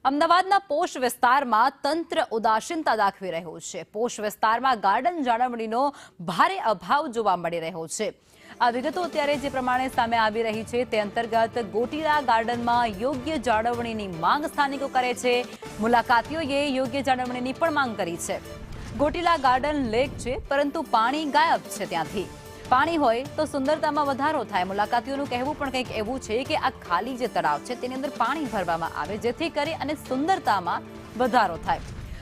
અમદાવાદના પોશ વિસ્તારમાં તંત્ર ઉદાસીનતા દાખવી રહ્યું છે। પોશ વિસ્તારમાં ગાર્ડન જાળવણીનો ભારે અભાવ જોવા મળી રહ્યો છે। આ વિગતો અત્યારે જે પ્રમાણે સામે આવી રહી છે તે અંતર્ગત ગોટીલા ગાર્ડનમાં યોગ્ય જાળવણીની માંગ સ્થાનિકો કરે છે। મુલાકાતીઓએ યોગ્ય જાળવણીની પણ માંગ કરી છે। ગોટીલા ગાર્ડન લેક છે, પરંતુ પાણી ગાયબ છે। ત્યાંથી પાણી હોય તો સુંદરતામાં વધારો થાય। મુલાકાતીઓનું કહેવું પણ કંઈક એવું છે કે આ ખાલી જે તળાવ છે તેની અંદર પાણી ભરવામાં આવે, જેથી કરી અને સુંદરતામાં વધારો થાય।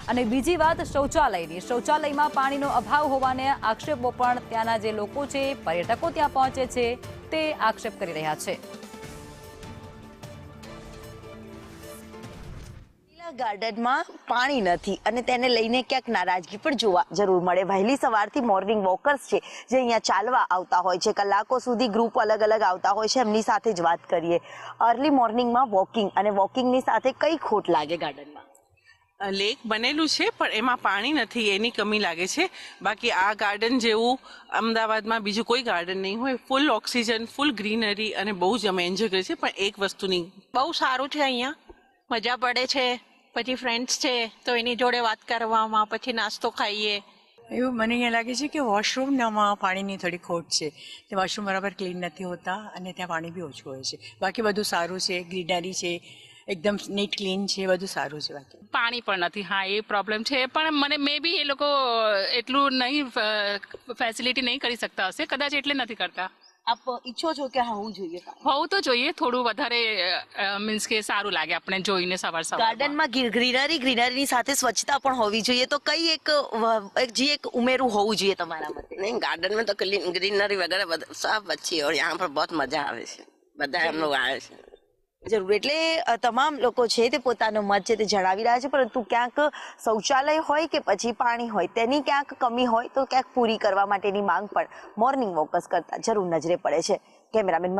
અને બીજી વાત શૌચાલયની, શૌચાલયમાં પાણીનો અભાવ હોવાને આક્ષેપો પણ ત્યાંના જે લોકો છે, પર્યટકો ત્યાં પહોંચે છે તે આક્ષેપ કરી રહ્યા છે। ગાર્ડનમાં પાણી નથી અને તેને લઈને ક્યાંક નારાજગી પણ જોવા જરૂર મળે। વહેલી સવારથી મોર્નિંગ વોકર્સ છે જે અહીંયા ચાલવા આવતા હોય છે, કલાકો સુધી ગ્રુપ અલગ અલગ આવતા હોય છે, એમની સાથે જ વાત કરીએ। અર્લી મોર્નિંગમાં વોકિંગ અને વોકિંગની સાથે કઈ ખોટ લાગે ગાર્ડનમાં? લેક બનેલું છે પણ એમાં પાણી નથી, એની કમી લાગે છે। બાકી આ ગાર્ડન જેવું અમદાવાદમાં બીજું કોઈ ગાર્ડન નહીં હોય। ફૂલ ઓક્સિજન, ફૂલ ગ્રીનરી અને બહુ જ અમે એન્જોય કરીએ છીએ। પણ એક વસ્તુની બહુ સારું છે, અહીંયા મજા પડે છે। પછી ફ્રેન્ડ્સ છે તો એની જોડે વાત કરવામાં, પછી નાસ્તો ખાઈએ। એવું મને અહીંયા લાગે છે કે વોશરૂમમાં પાણીની થોડી ખોટ છે। તે વોશરૂમ બરાબર ક્લીન નથી હોતા અને ત્યાં પાણી બી ઓછું હોય છે। બાકી બધું સારું છે, ગ્રીનરી છે, એકદમ નીટ ક્લીન છે, બધું સારું છે। બાકી પાણી પણ નથી, હા એ પ્રોબ્લેમ છે। પણ મને મે બી એ લોકો એટલું નહીં ફેસિલિટી નહીં કરી શકતા હશે, કદાચ એટલે નથી કરતા। આપ ઈચ્છો છો કે હોવું જોઈએ? હોવું તો જોઈએ, થોડું વધારે મીન્સ કે સારું લાગે આપણે જોઈને સવાર સવાર। ગાર્ડનમાં ગ્રીનરીની સાથે સ્વચ્છતા પણ હોવી જોઈએ, તો કઈ એક ઉમેરું હોવું જોઈએ તમારા મતે? नहीं, गार्डन में तो ग्रीनरी वगैरह सब अच्छी है और यहाँ पर बहुत मजा आवे છે। બધા हम लोग आए છે જરૂર। એટલે તમામ લોકો છે તે પોતાનો મત છે તે જણાવી રહ્યા છે, પરંતુ ક્યાંક શૌચાલય હોય કે પછી પાણી હોય તેની ક્યાંક કમી હોય તો ક્યાંક પૂરી કરવા માટેની માંગ પણ મોર્નિંગ વોકર્સ કરતા જરૂર નજરે પડે છે। કેમેરામેન